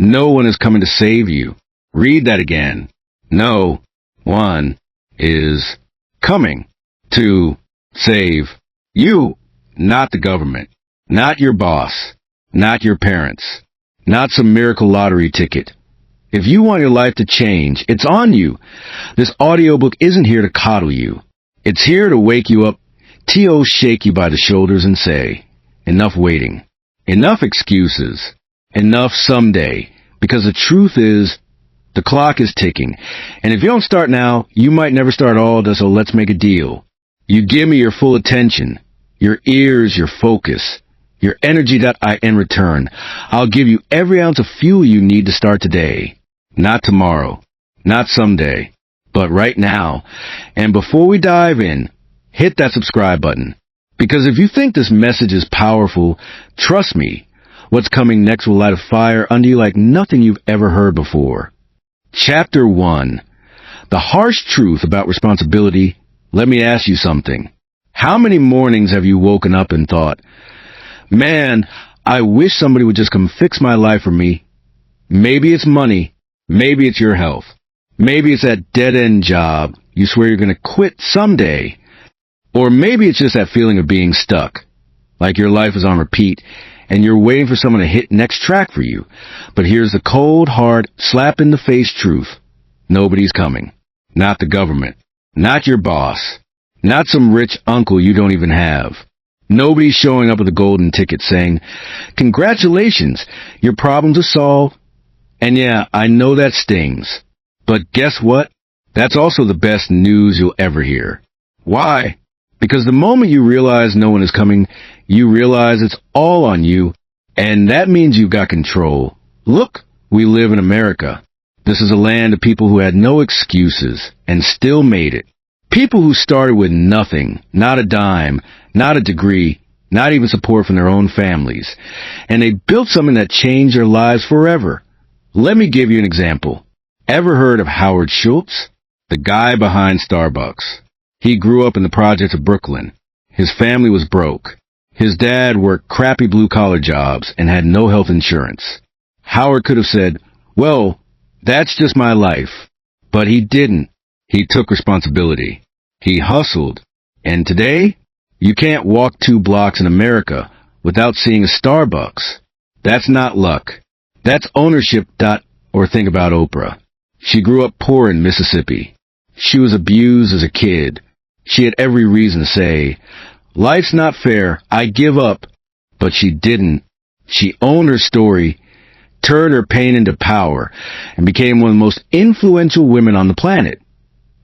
No one is coming to save you. Read that again. No one is coming to save you. Not the government. Not your boss. Not your parents. Not some miracle lottery ticket. If you want your life to change, it's on you. This audiobook isn't here to coddle you. It's here to wake you up, shake you by the shoulders and say, enough waiting. Enough excuses. Enough someday. Because the truth is, the clock is ticking. And if you don't start now, you might never start at all, so let's make a deal. You give me your full attention, your ears, your focus, your energy that in return, I'll give you every ounce of fuel you need to start today. Not tomorrow, not someday, but right now. And before we dive in, hit that subscribe button. Because if you think this message is powerful, trust me, what's coming next will light a fire under you like nothing you've ever heard before. Chapter 1. The harsh truth about responsibility. Let me ask you something. How many mornings have you woken up and thought, man, I wish somebody would just come fix my life for me? Maybe it's money. Maybe it's your health. Maybe it's that dead-end job you swear you're going to quit someday. Or maybe it's just that feeling of being stuck, like your life is on repeat and you're waiting for someone to hit next track for you. But here's the cold, hard, slap-in-the-face truth. Nobody's coming. Not the government. Not your boss. Not some rich uncle you don't even have. Nobody's showing up with a golden ticket saying, congratulations, your problems are solved. And yeah, I know that stings. But guess what? That's also the best news you'll ever hear. Why? Because the moment you realize no one is coming, you realize it's all on you, and that means you've got control. Look, we live in America. This is a land of people who had no excuses and still made it. People who started with nothing, not a dime, not a degree, not even support from their own families. And they built something that changed their lives forever. Let me give you an example. Ever heard of Howard Schultz? The guy behind Starbucks. He grew up in the projects of Brooklyn. His family was broke. His dad worked crappy blue-collar jobs and had no health insurance. Howard could have said, well, that's just my life. But he didn't. He took responsibility. He hustled. And today, you can't walk 2 blocks in America without seeing a Starbucks. That's not luck. That's ownership. Or think about Oprah. She grew up poor in Mississippi. She was abused as a kid. She had every reason to say, life's not fair, I give up. But she didn't. She owned her story, turned her pain into power, and became one of the most influential women on the planet.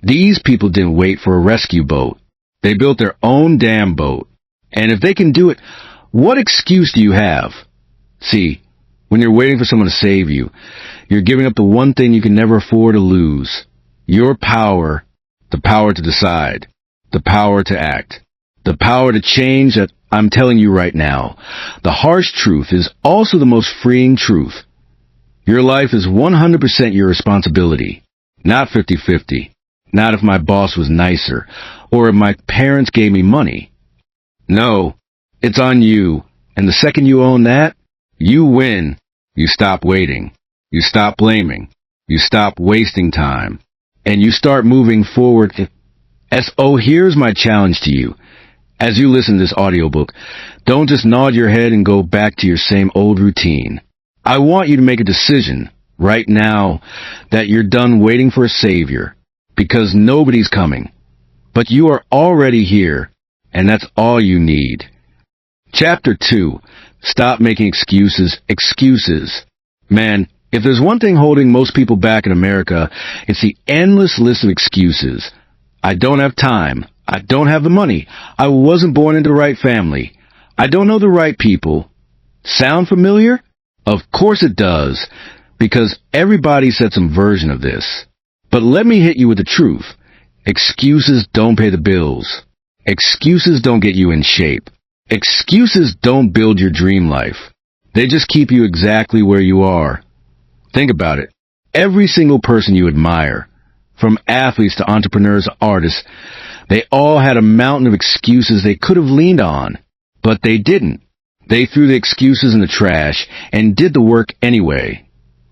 These people didn't wait for a rescue boat. They built their own damn boat. And if they can do it, what excuse do you have? See, when you're waiting for someone to save you, you're giving up the one thing you can never afford to lose. Your power, the power to decide, the power to act, the power to change that I'm telling you right now. The harsh truth is also the most freeing truth. Your life is 100% your responsibility, not 50-50. Not if my boss was nicer, or if my parents gave me money. No, it's on you, and the second you own that, you win. You stop waiting. You stop blaming. You stop wasting time. And you start moving forward. Here's my challenge to you. As you listen to this audiobook, don't just nod your head and go back to your same old routine. I want you to make a decision right now that you're done waiting for a savior, because nobody's coming. But you are already here, and that's all you need. Chapter 2. Stop making excuses. Excuses. Man, if there's one thing holding most people back in America, it's the endless list of excuses. I don't have time. I don't have the money. I wasn't born into the right family. I don't know the right people. Sound familiar? Of course it does, because everybody said some version of this. But let me hit you with the truth. Excuses don't pay the bills. Excuses don't get you in shape. Excuses don't build your dream life. They just keep you exactly where you are. Think about it. Every single person you admire, from athletes to entrepreneurs to artists, they all had a mountain of excuses they could have leaned on, but they didn't. They threw the excuses in the trash and did the work anyway.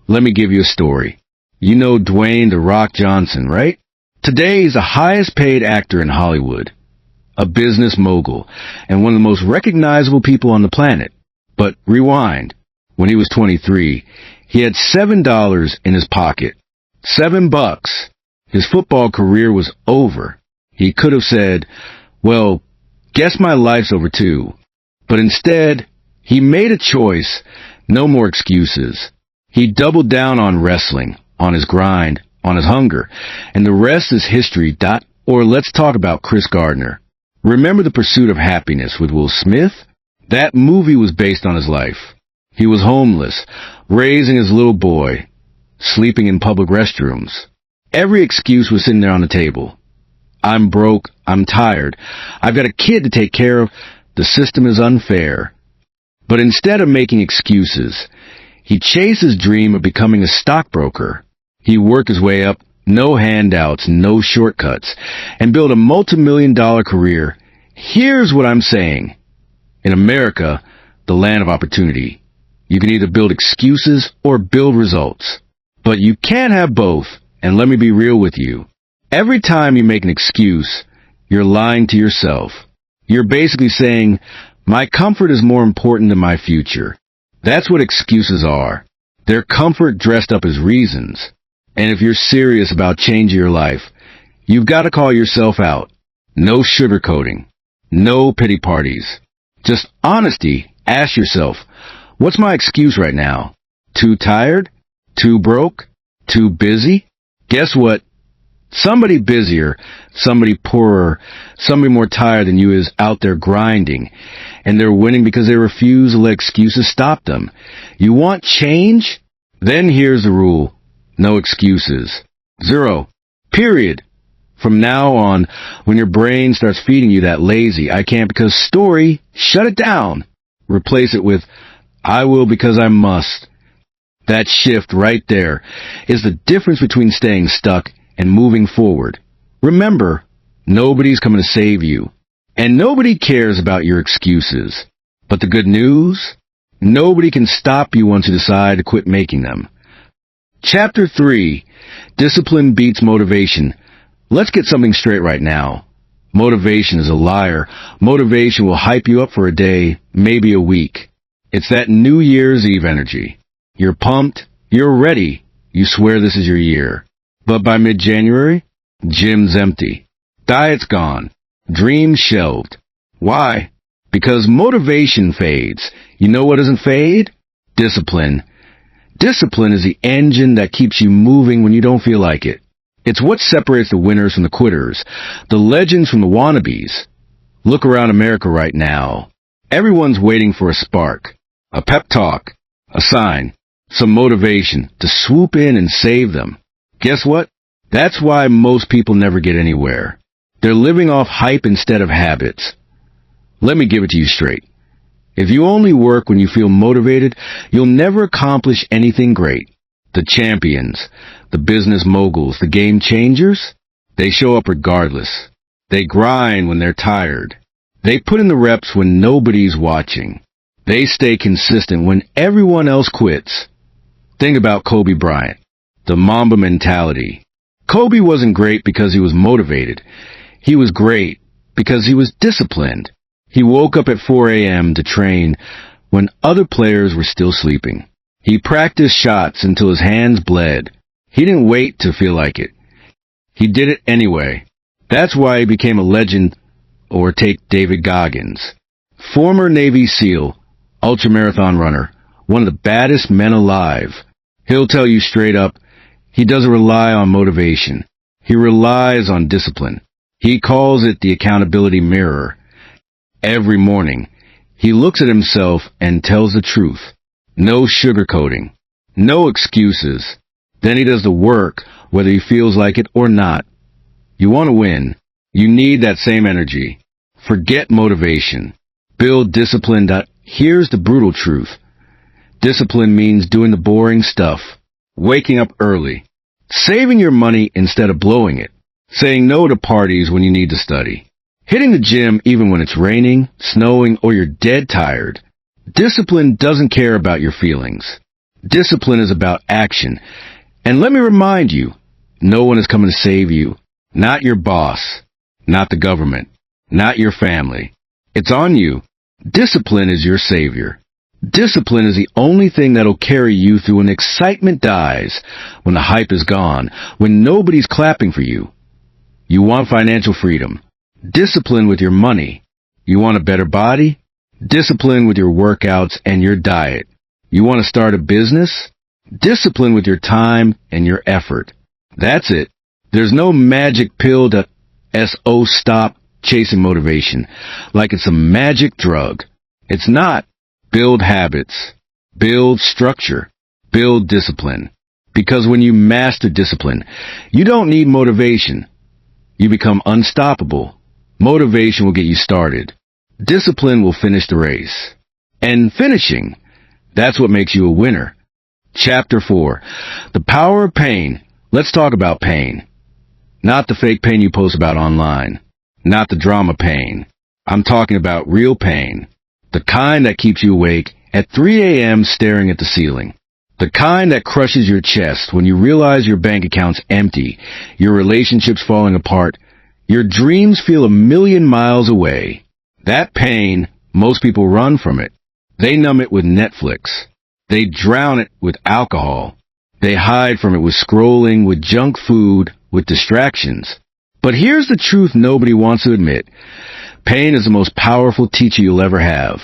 Let me give you a story. You know Dwayne "The Rock" Johnson, right? Today he's the highest paid actor in Hollywood, a business mogul, and one of the most recognizable people on the planet. But rewind. When he was 23, he had $7 in his pocket. $7. His football career was over. He could have said, well, guess my life's over too. But instead, he made a choice. No more excuses. He doubled down on wrestling, on his grind, on his hunger, and the rest is history. Or let's talk about Chris Gardner. Remember The Pursuit of Happiness with Will Smith? That movie was based on his life. He was homeless, raising his little boy, sleeping in public restrooms. Every excuse was sitting there on the table. I'm broke, I'm tired, I've got a kid to take care of, the system is unfair. But instead of making excuses, he chased his dream of becoming a stockbroker. He worked his way up, no handouts, no shortcuts, and built a multi-million-dollar career. Here's what I'm saying. In America, the land of opportunity, you can either build excuses or build results. But you can't have both, and let me be real with you. Every time you make an excuse, you're lying to yourself. You're basically saying, my comfort is more important than my future. That's what excuses are. They're comfort dressed up as reasons. And if you're serious about changing your life, you've got to call yourself out. No sugarcoating. No pity parties. Just honesty. Ask yourself, what's my excuse right now? Too tired? Too broke? Too busy? Guess what? Somebody busier, somebody poorer, somebody more tired than you is out there grinding. And they're winning because they refuse to let excuses stop them. You want change? Then here's the rule. No excuses. 0. Period. From now on, when your brain starts feeding you that lazy, I can't because story, shut it down. Replace it with, I will because I must. That shift right there is the difference between staying stuck and moving forward. Remember, nobody's coming to save you, and nobody cares about your excuses. But the good news? Nobody can stop you once you decide to quit making them. Chapter 3, Discipline Beats Motivation. Let's get something straight right now. Motivation is a liar. Motivation will hype you up for a day, maybe a week. It's that New Year's Eve energy. You're pumped, you're ready, you swear this is your year. But by mid-January, gym's empty. Diet's gone. Dreams shelved. Why? Because motivation fades. You know what doesn't fade? Discipline. Discipline is the engine that keeps you moving when you don't feel like it. It's what separates the winners from the quitters, the legends from the wannabes. Look around America right now. Everyone's waiting for a spark, a pep talk, a sign, some motivation to swoop in and save them. Guess what? That's why most people never get anywhere. They're living off hype instead of habits. Let me give it to you straight. If you only work when you feel motivated, you'll never accomplish anything great. The champions, the business moguls, the game changers, they show up regardless. They grind when they're tired. They put in the reps when nobody's watching. They stay consistent when everyone else quits. Think about Kobe Bryant. The Mamba mentality. Kobe wasn't great because he was motivated. He was great because he was disciplined. He woke up at 4 a.m. to train when other players were still sleeping. He practiced shots until his hands bled. He didn't wait to feel like it. He did it anyway. That's why he became a legend. Or take David Goggins. Former Navy SEAL, ultramarathon runner, one of the baddest men alive. He'll tell you straight up, he doesn't rely on motivation. He relies on discipline. He calls it the accountability mirror. Every morning, he looks at himself and tells the truth. No sugarcoating. No excuses. Then he does the work, whether he feels like it or not. You want to win. You need that same energy. Forget motivation. Build discipline. Here's the brutal truth. Discipline means doing the boring stuff. Waking up early. Saving your money instead of blowing it. Saying no to parties when you need to study. Hitting the gym even when it's raining, snowing, or you're dead tired. Discipline doesn't care about your feelings. Discipline is about action. And let me remind you, no one is coming to save you. Not your boss, not the government, not your family. It's on you. Discipline is your savior. Discipline is the only thing that'll carry you through when excitement dies, when the hype is gone, when nobody's clapping for you. You want financial freedom. Discipline with your money. You want a better body? Discipline with your workouts and your diet. You want to start a business? Discipline with your time and your effort. That's it. There's no magic pill to stop chasing motivation like it's a magic drug. It's not. Build habits. Build structure. Build discipline. Because when you master discipline, you don't need motivation. You become unstoppable. Motivation will get you started. Discipline will finish the race. And finishing, that's what makes you a winner. Chapter 4. The power of pain. Let's talk about pain. Not the fake pain you post about online. Not the drama pain. I'm talking about real pain. The kind that keeps you awake at 3 a.m. staring at the ceiling. The kind that crushes your chest when you realize your bank account's empty, your relationship's falling apart, your dreams feel a million miles away. That pain, most people run from it. They numb it with Netflix. They drown it with alcohol. They hide from it with scrolling, with junk food, with distractions. But here's the truth nobody wants to admit. Pain is the most powerful teacher you'll ever have.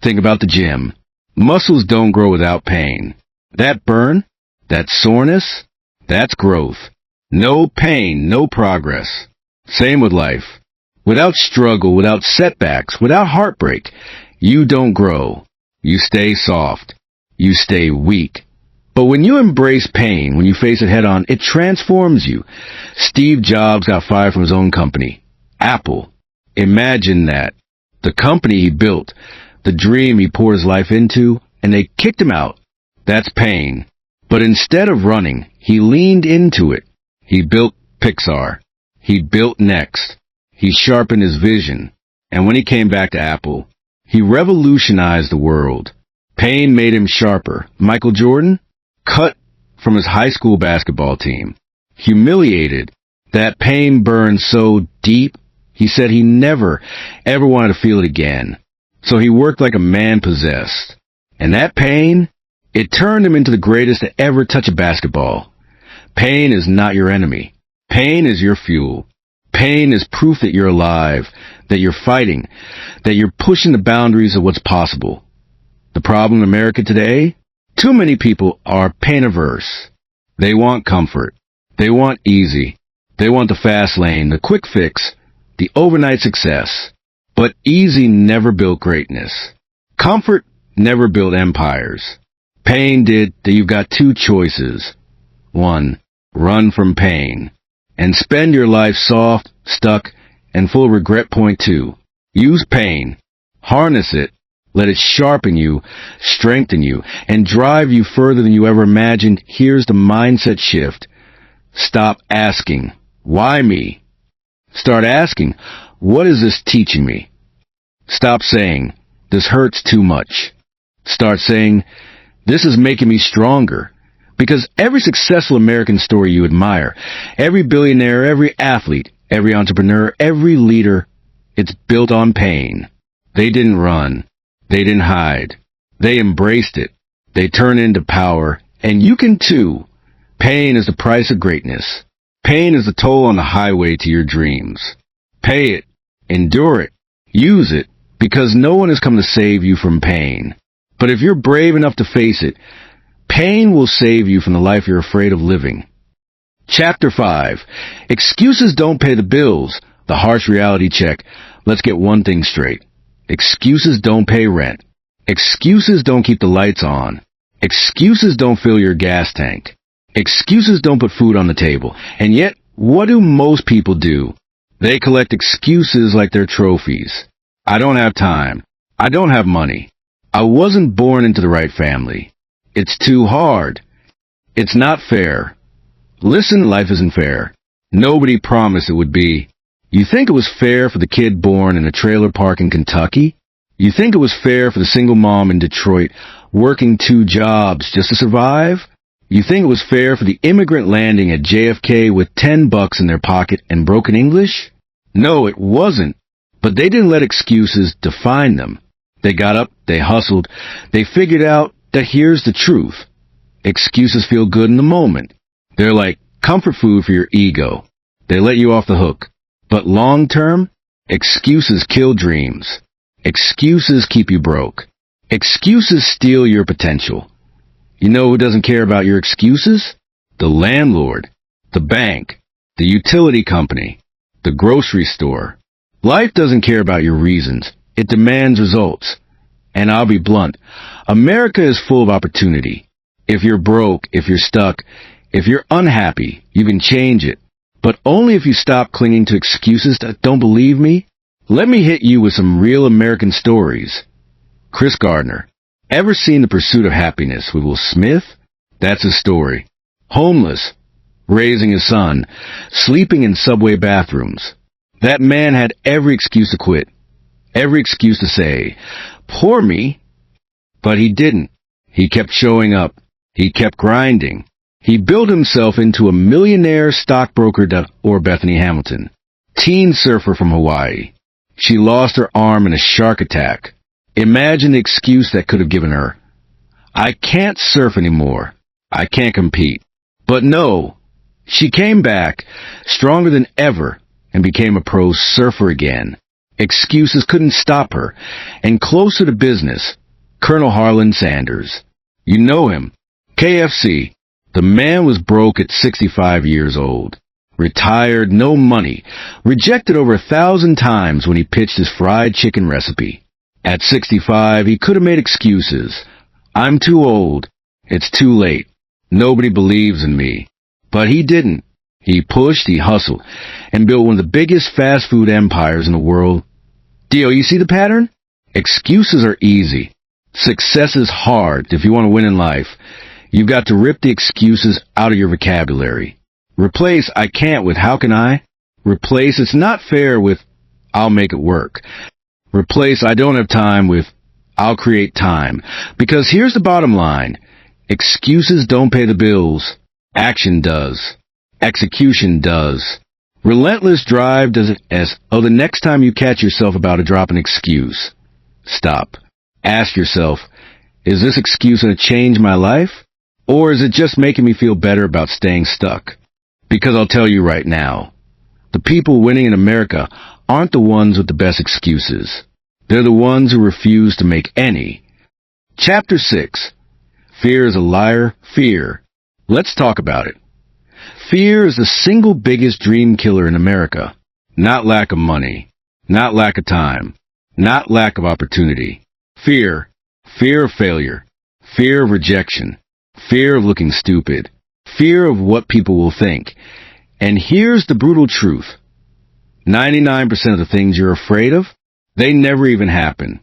Think about the gym. Muscles don't grow without pain. That burn, that soreness, that's growth. No pain, no progress. Same with life. Without struggle, without setbacks, without heartbreak, you don't grow. You stay soft. You stay weak. But when you embrace pain, when you face it head on, it transforms you. Steve Jobs got fired from his own company, Apple. Imagine that. The company he built, the dream he poured his life into, and they kicked him out. That's pain. But instead of running, he leaned into it. He built Pixar. He built Next. He sharpened his vision. And when he came back to Apple, he revolutionized the world. Pain made him sharper. Michael Jordan? Cut from his high school basketball team. Humiliated. That pain burned so deep, he said he never, ever wanted to feel it again. So he worked like a man possessed. And that pain, it turned him into the greatest to ever touch a basketball. Pain is not your enemy. Pain is your fuel. Pain is proof that you're alive, that you're fighting, that you're pushing the boundaries of what's possible. The problem in America today? Too many people are pain averse. They want comfort. They want easy. They want the fast lane, the quick fix, the overnight success. But easy never built greatness. Comfort never built empires. Pain did that. You've got two choices. 1. Run from pain and spend your life soft, stuck, and full of regret. 2. Use pain. Harness it. Let it sharpen you, strengthen you, and drive you further than you ever imagined. Here's the mindset shift. Stop asking, why me? Start asking, what is this teaching me? Stop saying, this hurts too much. Start saying, this is making me stronger. Because every successful American story you admire, every billionaire, every athlete, every entrepreneur, every leader, it's built on pain. They didn't run. They didn't hide. They embraced it. They turned into power. And you can too. Pain is the price of greatness. Pain is the toll on the highway to your dreams. Pay it. Endure it. Use it. Because no one has come to save you from pain. But if you're brave enough to face it, pain will save you from the life you're afraid of living. Chapter 5. Excuses don't pay the bills. The harsh reality check. Let's get one thing straight. Excuses don't pay rent. Excuses don't keep the lights on. Excuses don't fill your gas tank. Excuses don't put food on the table. And yet, what do most people do? They collect excuses like they're trophies. I don't have time. I don't have money. I wasn't born into the right family. It's too hard. It's not fair. Listen, life isn't fair. Nobody promised it would be. You think it was fair for the kid born in a trailer park in Kentucky? You think it was fair for the single mom in Detroit working 2 jobs just to survive? You think it was fair for the immigrant landing at JFK with $10 in their pocket and broken English? No, it wasn't. But they didn't let excuses define them. They got up, they hustled, they figured out that here's the truth. Excuses feel good in the moment. They're like comfort food for your ego. They let you off the hook. But long term, excuses kill dreams. Excuses keep you broke. Excuses steal your potential. You know who doesn't care about your excuses? The landlord, the bank, the utility company, the grocery store. Life doesn't care about your reasons. It demands results. And I'll be blunt. America is full of opportunity. If you're broke, if you're stuck, if you're unhappy, you can change it. But only if you stop clinging to excuses that don't believe me. Let me hit you with some real American stories. Chris Gardner. Ever seen The Pursuit of Happiness with Will Smith? That's his story. Homeless, raising his son, sleeping in subway bathrooms. That man had every excuse to quit, every excuse to say, "Poor me." But he didn't. He kept showing up. He kept grinding. He built himself into a millionaire stockbroker or Bethany Hamilton. Teen surfer from Hawaii. She lost her arm in a shark attack. Imagine the excuse that could have given her. I can't surf anymore. I can't compete. But no, she came back, stronger than ever, and became a pro surfer again. Excuses couldn't stop her. And closer to business, Colonel Harlan Sanders. You know him. KFC. The man was broke at 65 years old. Retired, no money. Rejected over 1,000 times when he pitched his fried chicken recipe. At 65, he could have made excuses. I'm too old. It's too late. Nobody believes in me. But he didn't. He pushed, he hustled, and built one of the biggest fast food empires in the world. Dio, you see the pattern? Excuses are easy. Success is hard if you want to win in life. You've got to rip the excuses out of your vocabulary. Replace "I can't" with "how can I?" Replace "it's not fair" with "I'll make it work." Replace "I don't have time" with "I'll create time." Because here's the bottom line. Excuses don't pay the bills. Action does. Execution does. Relentless drive does it the next time you catch yourself about to drop an excuse, stop. Ask yourself, is this excuse going to change my life? Or is it just making me feel better about staying stuck? Because I'll tell you right now, the people winning in America aren't the ones with the best excuses. They're the ones who refuse to make any. Chapter 6. Fear is a liar. Fear. Let's talk about it. Fear is the single biggest dream killer in America. Not lack of money. Not lack of time. Not lack of opportunity. Fear. Fear of failure. Fear of rejection. Fear of looking stupid. Fear of what people will think. And here's the brutal truth. 99% of the things you're afraid of, they never even happen.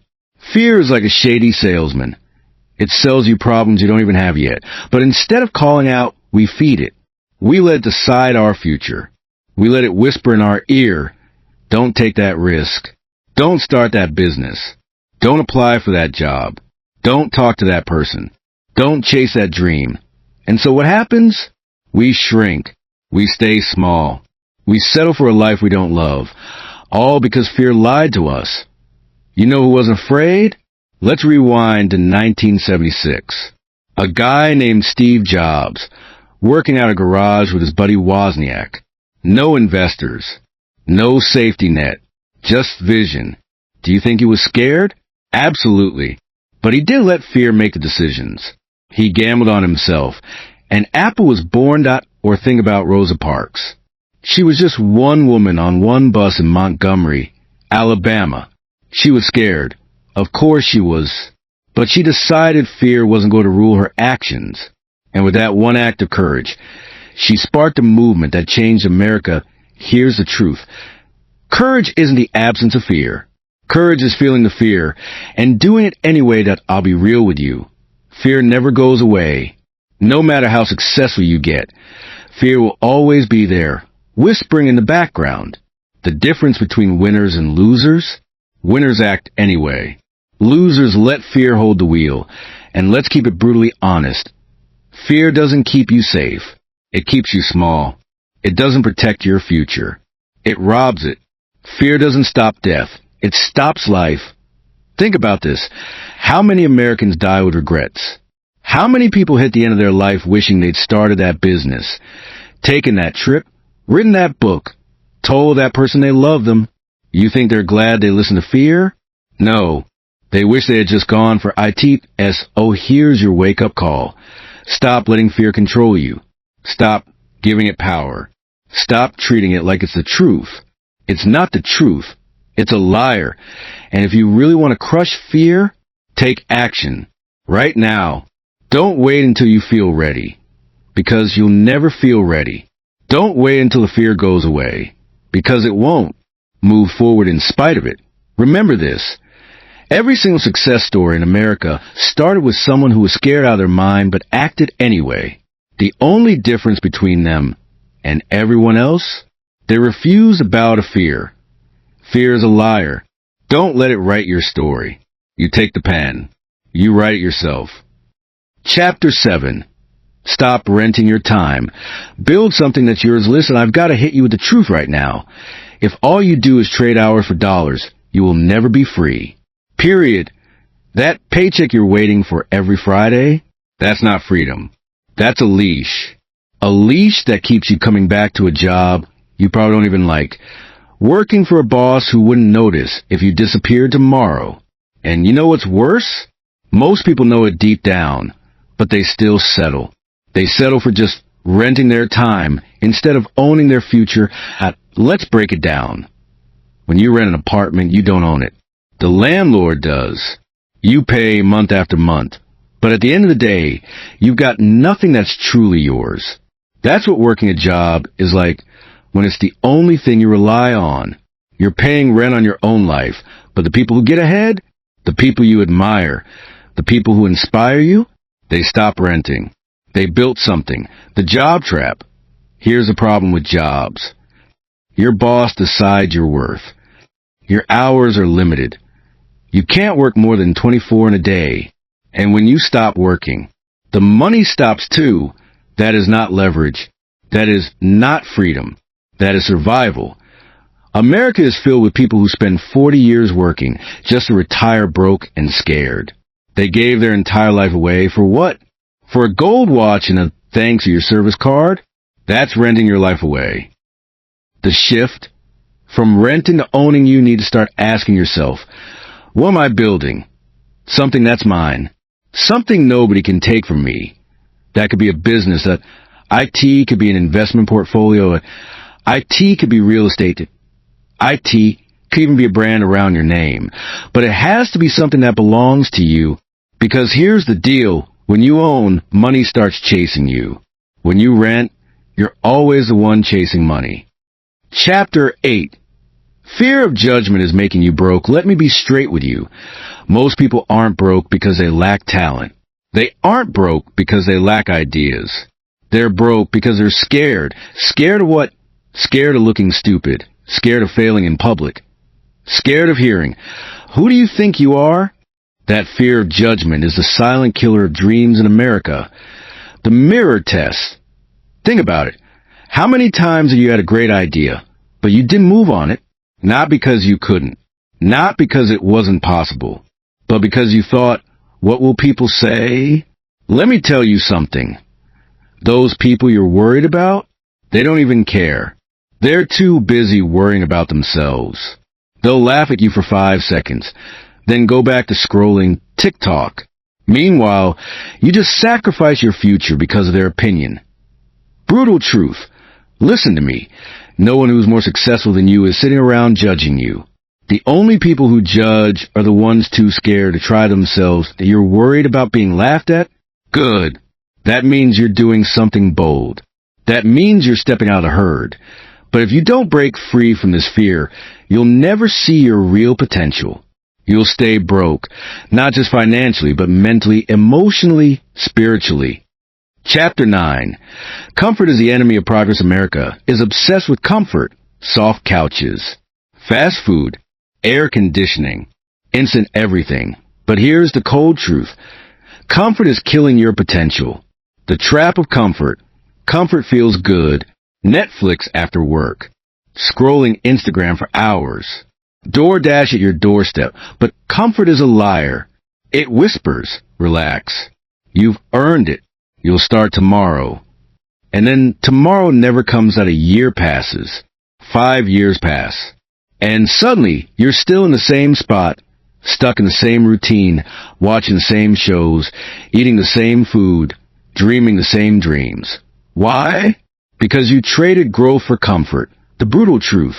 Fear is like a shady salesman. It sells you problems you don't even have yet. But instead of calling out, we feed it. We let it decide our future. We let it whisper in our ear, don't take that risk. Don't start that business. Don't apply for that job. Don't talk to that person. Don't chase that dream. And so what happens? We shrink. We stay small. We settle for a life we don't love. All because fear lied to us. You know who wasn't afraid? Let's rewind to 1976. A guy named Steve Jobs, working out a garage with his buddy Wozniak. No investors. No safety net. Just vision. Do you think he was scared? Absolutely. But he did let fear make the decisions. He gambled on himself. And Apple was born. Or think about Rosa Parks. She was just one woman on one bus in Montgomery, Alabama. She was scared. Of course she was. But she decided fear wasn't going to rule her actions. And with that one act of courage, she sparked a movement that changed America. Here's the truth. Courage isn't the absence of fear. Courage is feeling the fear and doing it anyway. That I'll be real with you. Fear never goes away. No matter how successful you get, fear will always be there, whispering in the background. The difference between winners and losers? Winners act anyway. Losers let fear hold the wheel, And let's keep it brutally honest. Fear doesn't keep you safe. It keeps you small. It doesn't protect your future. It robs it. Fear doesn't stop death. It stops life. Think about this. How many Americans die with regrets? How many people hit the end of their life wishing they'd started that business, taken that trip, written that book, told that person they love them? You think they're glad they listened to fear? No. They wish they had just gone for ITS. Oh, here's your wake-up call. Stop letting fear control you. Stop giving it power. Stop treating it like it's the truth. It's not the truth. It's a liar. And if you really want to crush fear, take action. Right now. Don't wait until you feel ready. Because you'll never feel ready. Don't wait until the fear goes away. Because it won't. Move forward in spite of it. Remember this. Every single success story in America started with someone who was scared out of their mind but acted anyway. The only difference between them and everyone else, they refuse to bow to fear. Fear is a liar. Don't let it write your story. You take the pen. You write it yourself. Chapter 7. Stop renting your time. Build something that's yours. Listen, I've got to hit you with the truth right now. If all you do is trade hours for dollars, you will never be free. Period. That paycheck you're waiting for every Friday, that's not freedom. That's a leash. A leash that keeps you coming back to a job you probably don't even like. Working for a boss who wouldn't notice if you disappeared tomorrow. And you know what's worse? Most people know it deep down, but they still settle. They settle for just renting their time instead of owning their future. Let's break it down. When you rent an apartment, you don't own it. The landlord does. You pay month after month. But at the end of the day, you've got nothing that's truly yours. That's what working a job is like when it's the only thing you rely on. You're paying rent on your own life, but the people who get ahead, the people you admire, the people who inspire you, they stop renting. They built something. The job trap. Here's the problem with jobs. Your boss decides your worth. Your hours are limited. You can't work more than 24 in a day. And when you stop working, the money stops too. That is not leverage. That is not freedom. That is survival. America is filled with people who spend 40 years working just to retire broke and scared. They gave their entire life away for what? For a gold watch and a thanks to your service card? That's renting your life away. The shift from renting to owning, you need to start asking yourself, what am I building? Something that's mine. Something nobody can take from me. That could be a business. That IT could be an investment portfolio. IT could be real estate. IT could even be a brand around your name. But it has to be something that belongs to you. Because here's the deal. When you own, money starts chasing you. When you rent, you're always the one chasing money. Chapter 8. Fear of judgment is making you broke. Let me be straight with you. Most people aren't broke because they lack talent. They aren't broke because they lack ideas. They're broke because they're scared. Scared of what? Scared of looking stupid. Scared of failing in public. Scared of hearing. Who do you think you are? That fear of judgment is the silent killer of dreams in America. The mirror test. Think about it. How many times have you had a great idea, but you didn't move on it? Not because you couldn't. Not because it wasn't possible. But because you thought, what will people say? Let me tell you something. Those people you're worried about, they don't even care. They're too busy worrying about themselves. They'll laugh at you for 5 seconds, then go back to scrolling TikTok. Meanwhile, you just sacrifice your future because of their opinion. Brutal truth. Listen to me. No one who's more successful than you is sitting around judging you. The only people who judge are the ones too scared to try themselves. You're worried about being laughed at? Good. That means you're doing something bold. That means you're stepping out of the herd. But if you don't break free from this fear, you'll never see your real potential. You'll stay broke, not just financially, but mentally, emotionally, spiritually. Chapter 9. Comfort is the enemy of progress. America is obsessed with comfort. Soft couches, fast food, air conditioning, instant everything. But here's the cold truth. Comfort is killing your potential. The trap of comfort. Comfort feels good. Netflix after work. Scrolling Instagram for hours. DoorDash at your doorstep. But comfort is a liar. It whispers, relax. You've earned it. You'll start tomorrow. And then tomorrow never comes out. A year passes. 5 years pass. And suddenly, you're still in the same spot, stuck in the same routine, watching the same shows, eating the same food, dreaming the same dreams. Why? Because you traded growth for comfort. The brutal truth.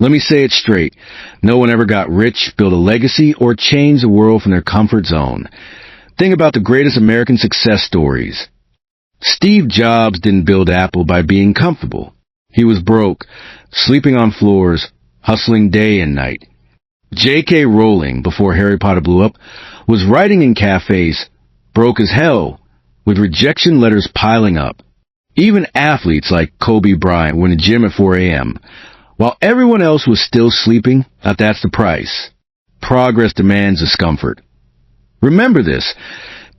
Let me say it straight. No one ever got rich, built a legacy, or changed the world from their comfort zone. Think about the greatest American success stories. Steve Jobs didn't build Apple by being comfortable. He was broke, sleeping on floors, hustling day and night. J.K. Rowling, before Harry Potter blew up, was writing in cafes, broke as hell, with rejection letters piling up. Even athletes like Kobe Bryant were in the gym at 4 a.m. While everyone else was still sleeping, that's the price. Progress demands discomfort. Remember this.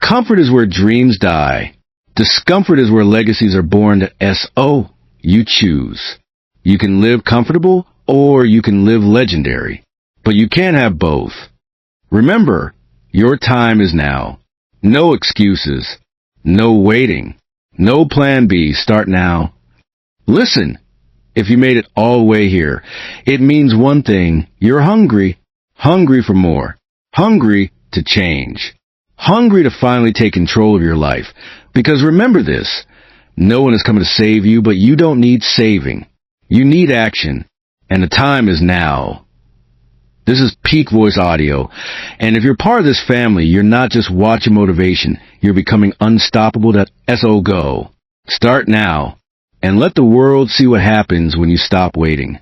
Comfort is where dreams die. Discomfort is where legacies are born. S.O. You choose. You can live comfortable or you can live legendary. But you can't have both. Remember, your time is now. No excuses. No waiting. No plan B. Start now. Listen. If you made it all the way here, it means one thing. You're hungry. Hungry for more. Hungry to change. Hungry to finally take control of your life. Because remember this, no one is coming to save you, but you don't need saving. You need action, and the time is now. This is Peakvoice Audio, and if you're part of this family, you're not just watching motivation, you're becoming unstoppable. S.O. Go. Start now, and let the world see what happens when you stop waiting.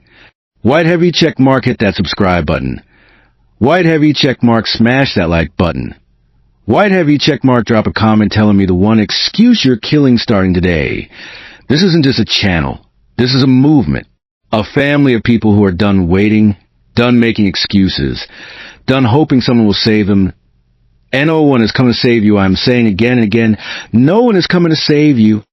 White heavy check mark, hit that subscribe button. White heavy check mark, smash that like button. White heavy check mark, drop a comment telling me the one excuse you're killing starting today. This isn't just a channel. This is a movement. A family of people who are done waiting, done making excuses, done hoping someone will save them. No one is coming to save you. I'm saying again and again, no one is coming to save you.